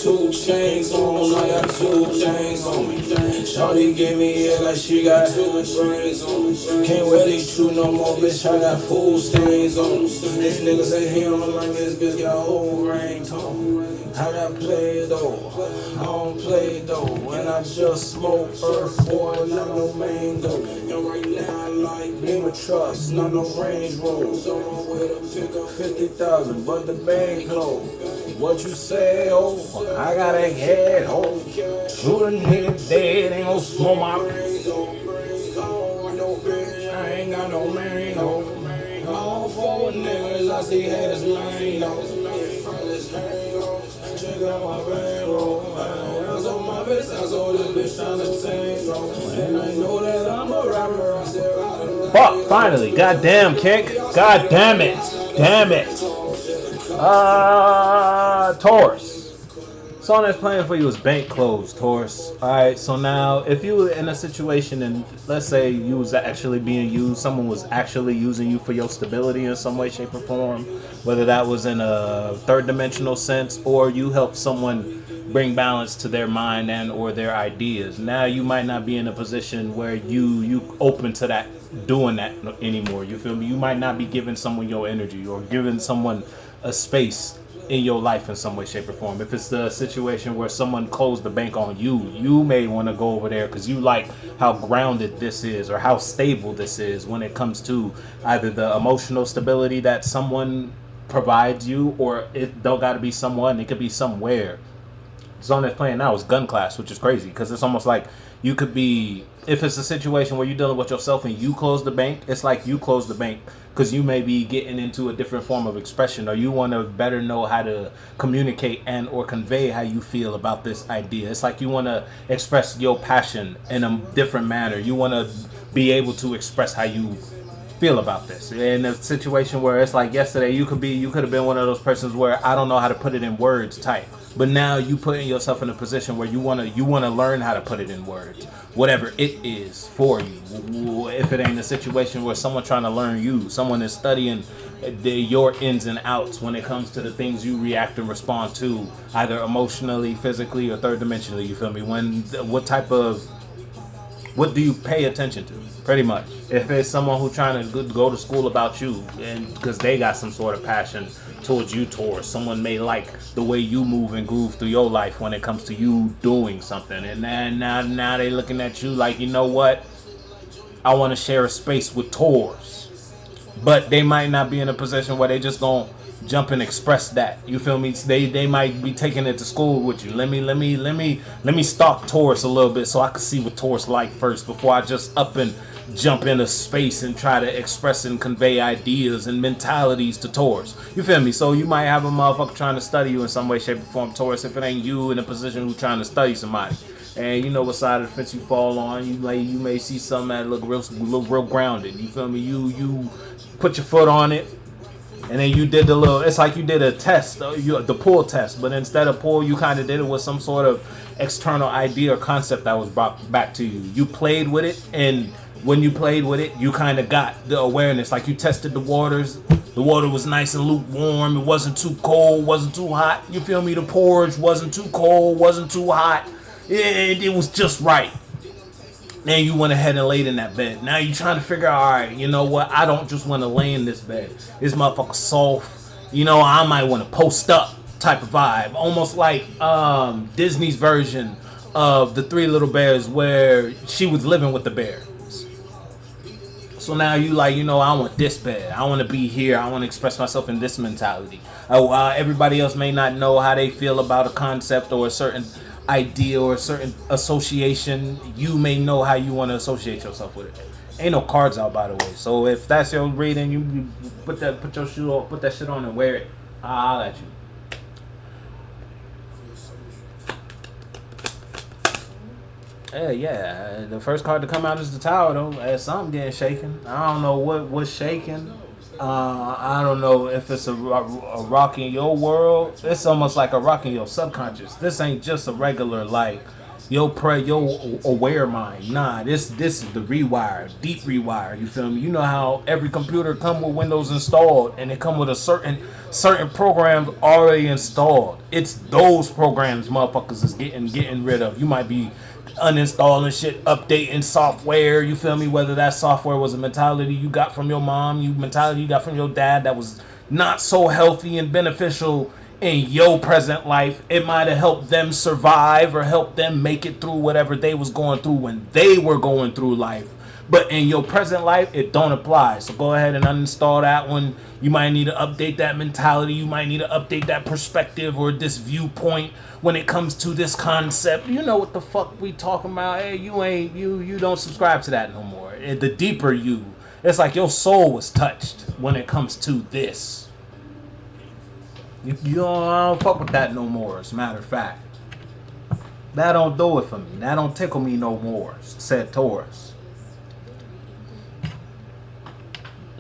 two chains on, I got two chains on me. Shawty give me it like she got two brains on me. Can't really chew no more, bitch, I got full stains on me. This nigga say he don't like this bitch, got whole ringtone. I got play though, I don't play though. When I just smoke earth, boy, not no mango. And right now I like Beamer trucks, not no Range Rovers. On my way to pick up 50,000, but the bank low. What you say, oh? I got a head, oh. Shoot a nigga dead, ain't gon' smoke my brains, oh. I ain't got no man, oh. All four niggas, I see haters lane, oh. Check out my bankroll. Hands on my bitch, I saw this bitch trying to change, bro. And I know that I'm a rapper. I said, fuck, finally. Goddamn, Kick. God damn it. Damn it. Taurus. Song that's playing for you is Bank Closed, Taurus. Alright, so now if you were in a situation and let's say you was actually being used, someone was actually using you for your stability in some way, shape, or form, whether that was in a third dimensional sense or you helped someone bring balance to their mind and or their ideas. Now you might not be in a position where you open to that, doing that anymore. You feel me? You might not be giving someone your energy or giving someone a space in your life in some way, shape, or form. If it's the situation where someone closed the bank on you, you may want to go over there because you like how grounded this is or how stable this is when it comes to either the emotional stability that someone provides you, or it don't got to be someone, it could be somewhere. The song that's playing now is Gun Class, which is crazy because it's almost like you could be, if it's a situation where you're dealing with yourself and you close the bank, it's like you close the bank because you may be getting into a different form of expression or you want to better know how to communicate and or convey how you feel about this idea. It's like you want to express your passion in a different manner. You want to be able to express how you feel about this. In a situation where it's like yesterday, you could have been one of those persons where I don't know how to put it in words type. But now you putting yourself in a position where you wanna learn how to put it in words, whatever it is for you. If it ain't a situation where someone trying to learn you, someone is studying your ins and outs when it comes to the things you react and respond to, either emotionally, physically, or third dimensionally. You feel me? What do you pay attention to? Pretty much. If it's someone who trying to go to school about you, and because they got some sort of passion towards you, Taurus, someone may like the way you move and groove through your life when it comes to you doing something, and then now they looking at you like, you know what? I want to share a space with Taurus, but they might not be in a position where they just gonna jump and express that. You feel me? They might be taking it to school with you. Let me stalk Taurus a little bit so I can see what Taurus like first before I just up and jump into space and try to express and convey ideas and mentalities to Taurus. You feel me? So you might have a motherfucker trying to study you in some way, shape, or form, Taurus, if it ain't you in a position who's trying to study somebody. And you know what side of the fence you fall on. You may see something that look real grounded. You feel me? You put your foot on it. And then you did it's like you did a test, the pull test, but instead of pull, you kind of did it with some sort of external idea or concept that was brought back to you. You played with it, and when you played with it, you kind of got the awareness, like you tested the waters. The water was nice and lukewarm. It wasn't too cold, wasn't too hot. You feel me? The porridge wasn't too cold, wasn't too hot. It was just right. Then you went ahead and laid in that bed. Now you're trying to figure out, all right, you know what? I don't just want to lay in this bed. This motherfucker soft. You know, I might want to post up type of vibe. Almost like Disney's version of The Three Little Bears where she was living with the bears. So now you like, you know, I want this bed. I want to be here. I want to express myself in this mentality. Everybody else may not know how they feel about a concept or a certain idea or a certain association. You may know how you want to associate yourself with it. Ain't no cards out, by the way. So if that's your reading, you put your shoe on, put that shit on and wear it. I'll at you. Yeah. The first card to come out is the Tower, though. Something getting shaken. I don't know what's shaking. I don't know if it's a rock in your world. It's almost like a rock in your subconscious. This ain't just a regular, like, your aware mind. Nah, this is the rewire, deep rewire. You feel me? You know how every computer come with Windows installed, and it come with a certain programs already installed. It's those programs motherfuckers is getting rid of. You might be uninstalling shit, updating software. You feel me? Whether that software was a mentality you got from your mom, mentality you got from your dad that was not so healthy and beneficial in your present life. It might have helped them survive or helped them make it through whatever they was going through when they were going through life. But in your present life, it don't apply. So go ahead and uninstall that one. You might need to update that mentality. You might need to update that perspective or this viewpoint when it comes to this concept. You know what the fuck we talking about? Hey, you don't subscribe to that no more. The deeper you, it's like your soul was touched when it comes to this. I don't fuck with that no more, as a matter of fact. That don't do it for me. That don't tickle me no more, said Taurus.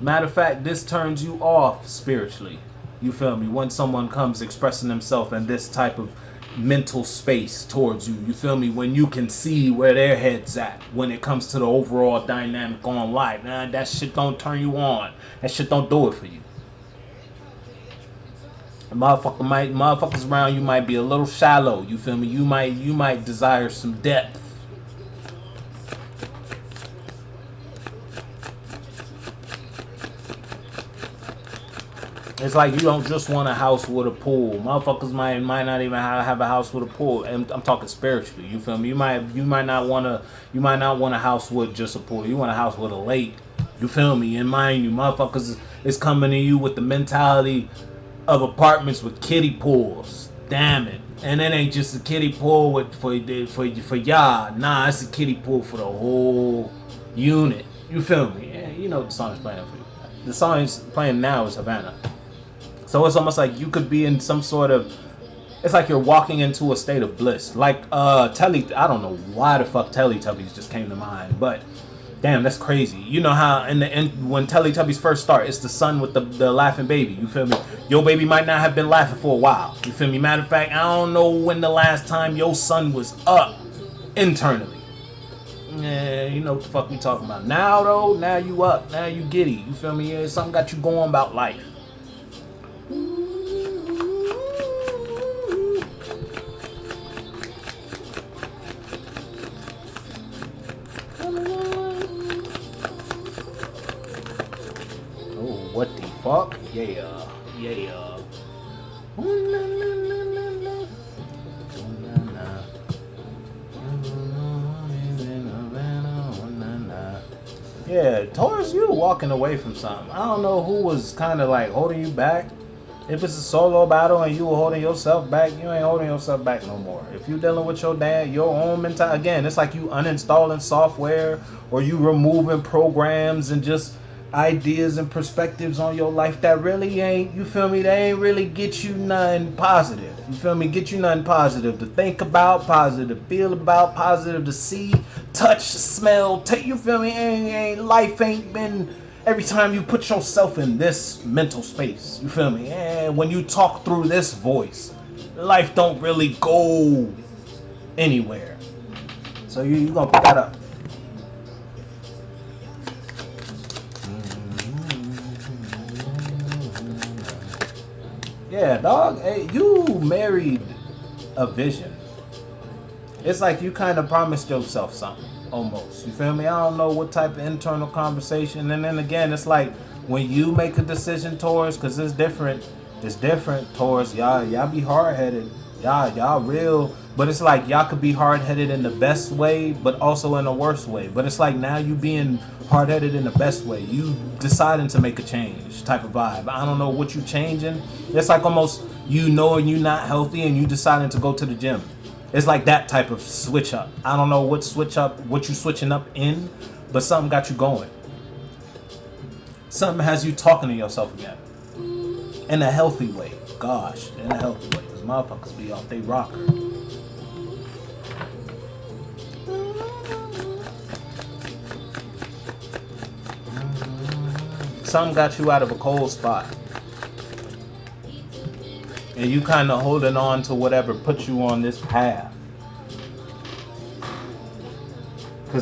Matter of fact, this turns you off spiritually. You feel me? When someone comes expressing themselves in this type of mental space towards you. You feel me? When you can see where their head's at when it comes to the overall dynamic on life. Nah, that shit don't turn you on. That shit don't do it for you. Motherfuckers around you might be a little shallow. You feel me? You might desire some depth. It's like you don't just want a house with a pool. Motherfuckers might not even have a house with a pool. And I'm talking spiritually. You feel me? You might not want a house with just a pool. You want a house with a lake. You feel me? And mind you, motherfuckers is coming to you with the mentality of apartments with kiddie pools. Damn it. And it ain't just a kiddie pool for y'all. Nah, it's a kiddie pool for the whole unit. You feel me? Yeah, you know the song is playing for you. The song is playing now is Havana. So it's almost like you could be in some sort of, it's like you're walking into a state of bliss. Like I don't know why the fuck Teletubbies just came to mind, but damn, that's crazy. You know how when Teletubbies first start, it's the son with the laughing baby. You feel me? Your baby might not have been laughing for a while. You feel me? Matter of fact, I don't know when the last time your son was up internally. Yeah, you know what the fuck we talking about. Now though, now you up. Now you giddy. You feel me? Yeah, something got you going about life. What the fuck? Yeah. Yeah, Taurus, you walking away from something. I don't know who was kind of like holding you back. If it's a solo battle and you were holding yourself back, you ain't holding yourself back no more. If you dealing with your own mental, again, it's like you uninstalling software or you removing programs and just ideas and perspectives on your life that really ain't, you feel me, they ain't really get you nothing positive. You feel me? Get you nothing positive to think about, positive to feel about, positive to see, touch, smell, take, you feel me? Life ain't been, every time you put yourself in this mental space, you feel me? And when you talk through this voice, life don't really go anywhere. So you gonna pick that up. Yeah, dog. Hey, you married a vision. It's like you kind of promised yourself something, almost. You feel me? I don't know what type of internal conversation. And then again, it's like when you make a decision, Taurus, because it's different, Taurus. Y'all be hard-headed. Y'all real. But it's like y'all could be hard-headed in the best way, but also in the worst way. But it's like now you being hard-headed in the best way. You deciding to make a change type of vibe. I don't know what you changing. It's like almost you knowing you not healthy and you deciding to go to the gym. It's like that type of switch up. I don't know what you switching up in, but something got you going. Something has you talking to yourself again. In a healthy way. Gosh, in a healthy way. Because motherfuckers be off they rocker. Something got you out of a cold spot. And you kind of holding on to whatever put you on this path.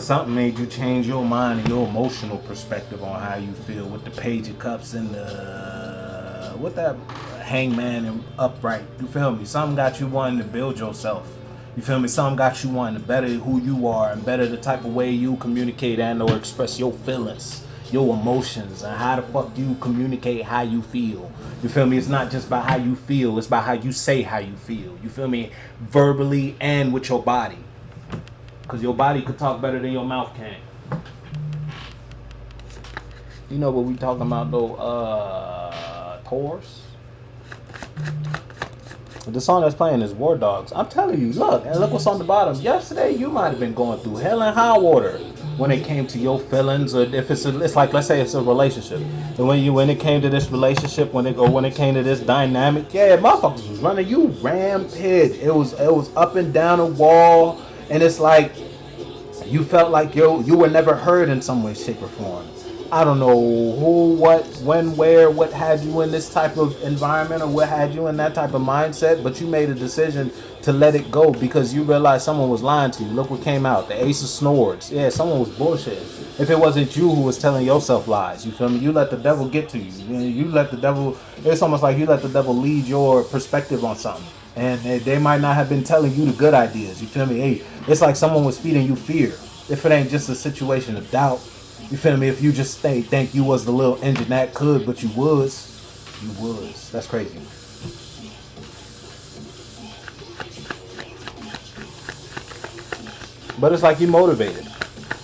something made you change your mind and your emotional perspective on how you feel with the Page of Cups and the with that Hangman and upright. You feel me? Something got you wanting to build yourself. You feel me? Something got you wanting to better who you are and better the type of way you communicate and or express your feelings, your emotions, and how the fuck you communicate how you feel. You feel me? It's not just about how you feel, it's about how you say how you feel. You feel me? Verbally and with your body. Because your body could talk better than your mouth can. You know what we talking about though? Taurus? The song that's playing is War Dogs. I'm telling you, look, and look what's on the bottom. Yesterday, you might have been going through hell and high water when it came to your feelings, or if it's like, let's say it's a relationship, and when it came to this relationship, when it came to this dynamic, yeah, motherfuckers was running you rampant. It was up and down a wall, and it's like you felt like you were never heard in some way, shape, or form. I don't know who, what, when, where, what had you in this type of environment or what had you in that type of mindset, but you made a decision to let it go because you realized someone was lying to you. Look what came out. The Ace of Swords. Yeah, someone was bullshitting. If it wasn't you who was telling yourself lies, you feel me? You let the devil get to you. You let the devil, it's almost like you let the devil lead your perspective on something. And they might not have been telling you the good ideas. You feel me? Hey, it's like someone was feeding you fear. If it ain't just a situation of doubt. You feel me? If you just think you was the little engine that could, but you was. That's crazy. But it's like you motivated.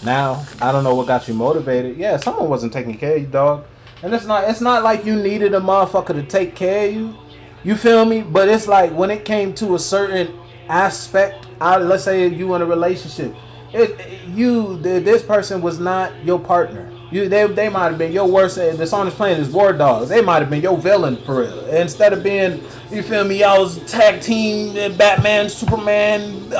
Now, I don't know what got you motivated. Yeah, someone wasn't taking care of you, dog. And it's not like you needed a motherfucker to take care of you. You feel me? But it's like when it came to a certain aspect, let's say you in a relationship. This person was not your partner. They might have been your worst. The song is playing is War Dogs. They might have been your villain for real. Instead of being, you feel me, y'all was tag team Batman, Superman,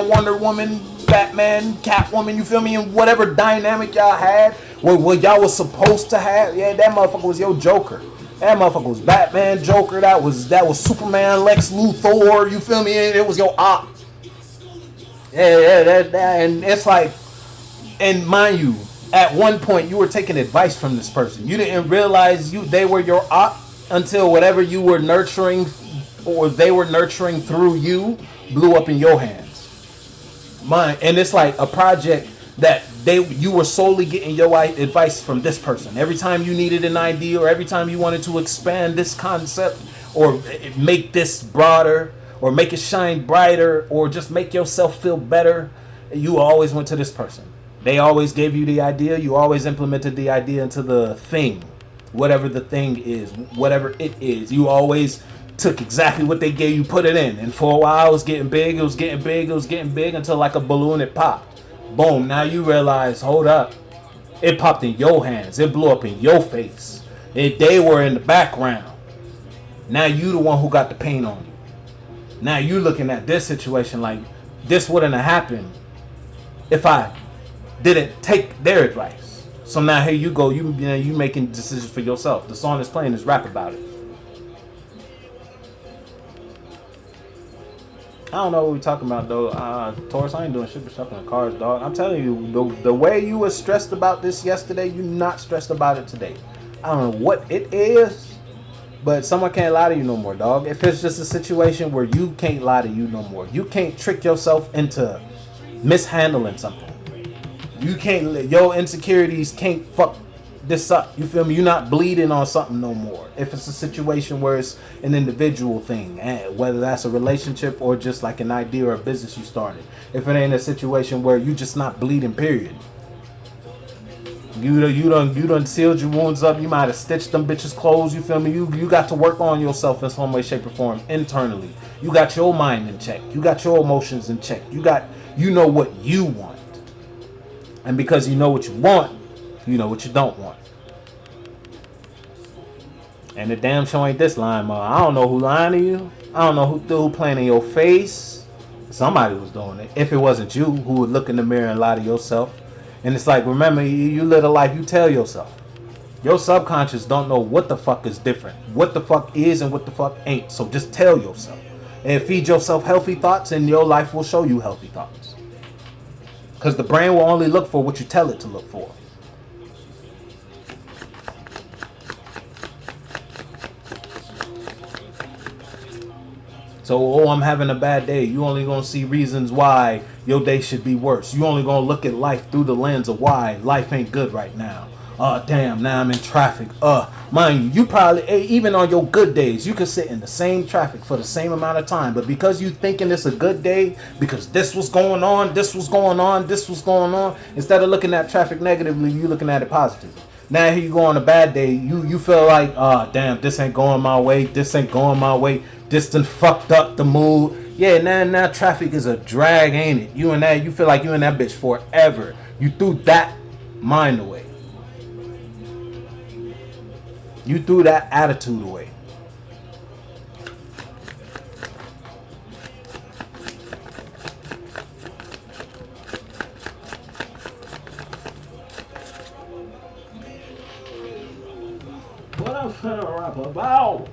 Wonder Woman, Batman, Catwoman. You feel me? And whatever dynamic y'all had, what y'all was supposed to have. Yeah, that motherfucker was your Joker. That motherfucker was Batman, Joker. That was Superman, Lex Luthor. You feel me? It was your op. Yeah, and it's like, and mind you, at one point you were taking advice from this person. You didn't realize they were your op until whatever you were nurturing, or they were nurturing through you, blew up in your hands. And it's like a project that you were solely getting your advice from this person. Every time you needed an idea, or every time you wanted to expand this concept, or make this broader, or make it shine brighter, or just make yourself feel better, you always went to this person. They always gave you the idea. You always implemented the idea into the thing. Whatever the thing is, whatever it is. You always took exactly what they gave you, put it in. And for a while, it was getting big, until like a balloon, it popped. Boom, now you realize, hold up. It popped in your hands. It blew up in your face. They were in the background. Now you the one who got the pain on you. Now you looking at this situation like this wouldn't have happened if I didn't take their advice. So now here you go, you making decisions for yourself. The song that's playing is rap about it. I don't know what we talking about though. Taurus, I ain't doing shit but shuffling cars, dog. I'm telling you, the way you were stressed about this yesterday, you're not stressed about it today. I don't know what it is. But someone can't lie to you no more, dog. If it's just a situation where you can't lie to you no more. You can't trick yourself into mishandling something. You can't, your insecurities can't fuck this up. You feel me? You're not bleeding on something no more. If it's a situation where it's an individual thing, whether that's a relationship or just like an idea or a business you started. If it ain't a situation where you just not bleeding, period. You done sealed your wounds up. You might have stitched them bitches closed. You feel me? You got to work on yourself in some way, shape, or form internally. You got your mind in check. You got your emotions in check. You know what you want. And because you know what you want, you know what you don't want. And the damn show ain't this line, man. I don't know who lying to you. I don't know who playing in your face. Somebody was doing it. If it wasn't you who would look in the mirror and lie to yourself. And it's like, remember, you live a life you tell yourself. Your subconscious don't know what the fuck is different. What the fuck is and what the fuck ain't. So just tell yourself. And feed yourself healthy thoughts and your life will show you healthy thoughts. Because the brain will only look for what you tell it to look for. So, oh, I'm having a bad day. You only gonna see reasons why your day should be worse. You only gonna look at life through the lens of why life ain't good right now. Damn, now I'm in traffic. Mind you, you probably, even on your good days, you could sit in the same traffic for the same amount of time. But because you thinking it's a good day, because this was going on, this was going on, this was going on, instead of looking at traffic negatively, you looking at it positively. Now here you go on a bad day, you feel like, damn, this ain't going my way, this ain't going my way, this done fucked up the mood. Yeah, now traffic is a drag, ain't it? You feel like you in that bitch forever. You threw that mind away. You threw that attitude away. What I'm finna rap about?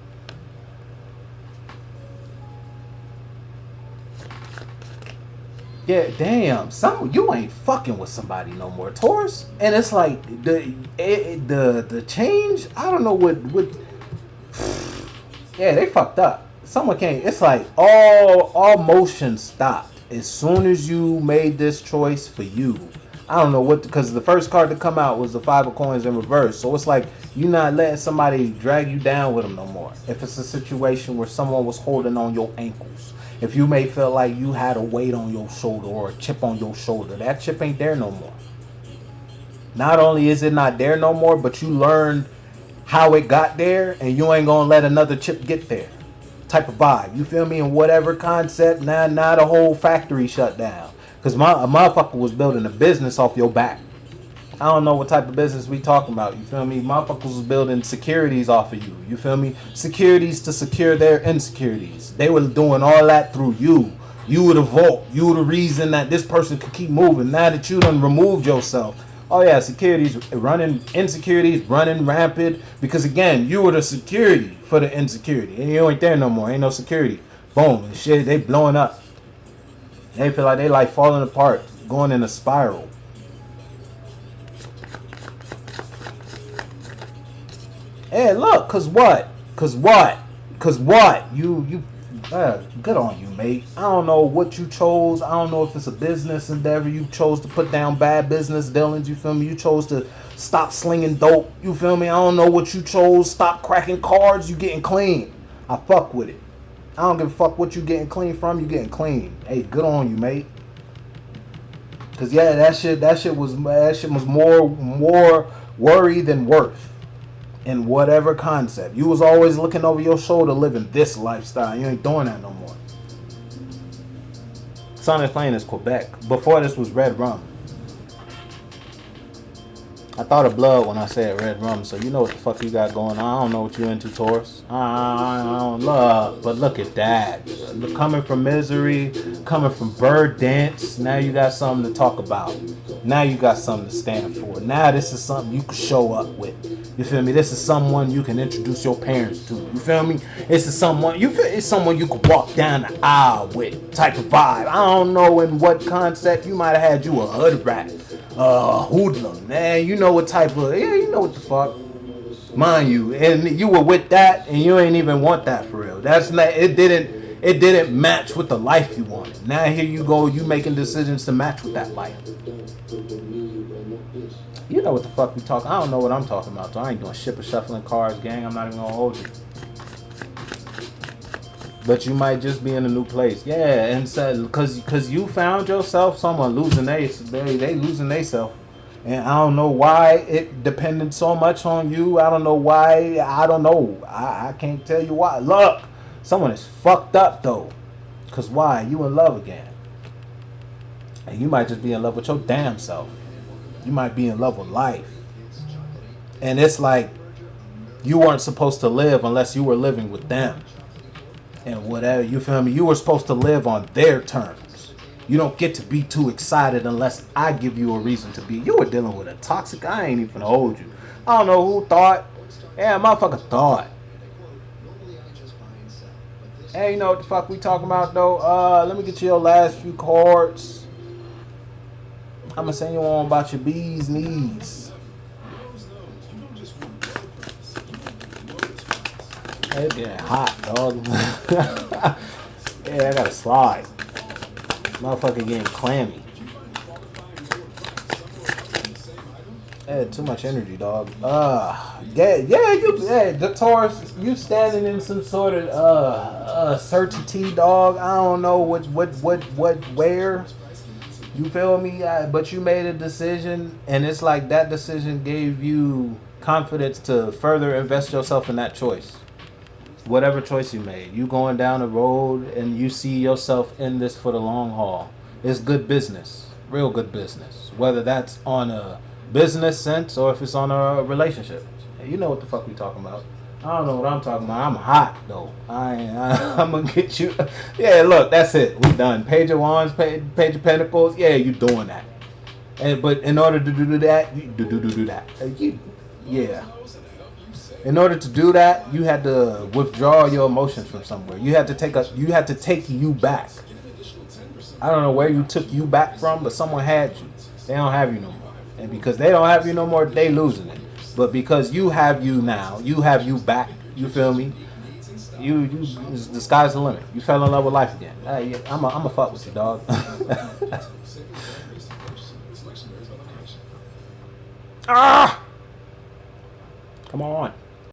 Yeah, damn. You ain't fucking with somebody no more, Taurus. And it's like the change. I don't know what. Yeah, they fucked up. Someone came. It's like all motion stopped as soon as you made this choice for you. I don't know what, because the first card to come out was the 5 of coins in reverse. So it's like you're not letting somebody drag you down with them no more. If it's a situation where someone was holding on your ankles, if you may feel like you had a weight on your shoulder or a chip on your shoulder, that chip ain't there no more. Not only is it not there no more, but you learned how it got there, and you ain't gonna let another chip get there. Type of vibe. You feel me? In whatever concept, now the whole factory shut down. Because a motherfucker was building a business off your back. I don't know what type of business we talking about. You feel me? Motherfuckers was building securities off of you. You feel me? Securities to secure their insecurities. They were doing all that through you. You were the vault. You were the reason that this person could keep moving. Now that you done removed yourself. Oh yeah, insecurities running rampant. Because again, you were the security for the insecurity. And you ain't there no more. Ain't no security. Boom. And shit, they blowing up. They feel like they like falling apart. Going in a spiral. Hey, look, cause what? You good on you, mate. I don't know what you chose. I don't know if it's a business endeavor. You chose to put down bad business dealings. You feel me? You chose to stop slinging dope. You feel me? I don't know what you chose. Stop cracking cards. You getting clean. I fuck with it. I don't give a fuck what you getting clean from. You getting clean. Hey, good on you, mate. Cause yeah, that shit was more worry than worth. In whatever concept. You was always looking over your shoulder living this lifestyle. You ain't doing that no more. Song is playing is Quebec. Before this was Red Rum. I thought of blood when I said Red Rum, so you know what the fuck you got going on. I don't know what you into, Taurus. I don't love, but look at that. Coming from misery, coming from bird dance, now you got something to talk about. Now you got something to stand for. Now this is something you can show up with. You feel me? This is someone you can introduce your parents to. You feel me? This is someone it's someone you could walk down the aisle with, type of vibe. I don't know in what concept. You might have had you a hood rat, hoodlum, man. You know what type of, you know what the fuck. Mind you, and you were with that, and you ain't even want that for real. That's not. It didn't match with the life you wanted. Now here you go, you making decisions to match with that life. You know what the fuck we talking. I don't know what I'm talking about. So I ain't doing shit but shuffling cards, gang. I'm not even gonna hold you. But you might just be in a new place. Yeah, and so cause you found yourself someone losing they losing themselves. And I don't know why it depended so much on you. I don't know why. I don't know. I can't tell you why. Look, someone is fucked up though. Cause why? You in love again. And you might just be in love with your damn self. You might be in love with life. And it's like you weren't supposed to live unless you were living with them. And whatever, you feel me? You were supposed to live on their terms. You don't get to be too excited unless I give you a reason to be. You were dealing with a toxic, I ain't even gonna hold you. I don't know who thought. Yeah, motherfucker thought. Hey, you know what the fuck we talking about though? Let me get you your last few cards. I'ma send you on about your bees knees. Hey, it's getting hot, dog. Yeah, I gotta slide. Motherfucker getting clammy. Yeah, too much energy, dog. The Taurus, you standing in some sort of certainty, dog. I don't know where. You feel me? But you made a decision, and it's like that decision gave you confidence to further invest yourself in that choice. Whatever choice you made, you going down the road and you see yourself in this for the long haul. It's good business, real good business. Whether that's on a business sense or if it's on a relationship. You know what the fuck we talking about. I don't know what I'm talking about. I'm hot though. I'm gonna get you. Yeah, look, that's it. We done. Page of Wands, page of Pentacles. Yeah, you doing that. But in order to do that, you do that. Yeah. In order to do that, you had to withdraw your emotions from somewhere. You had to take you back. I don't know where you took you back from, but someone had you. They don't have you no more. And because they don't have you no more, they losing it. But because you have you now, you have you back. You feel me? The sky's the limit. You fell in love with life again. I'm a fuck with you, dog. Ah! Come on.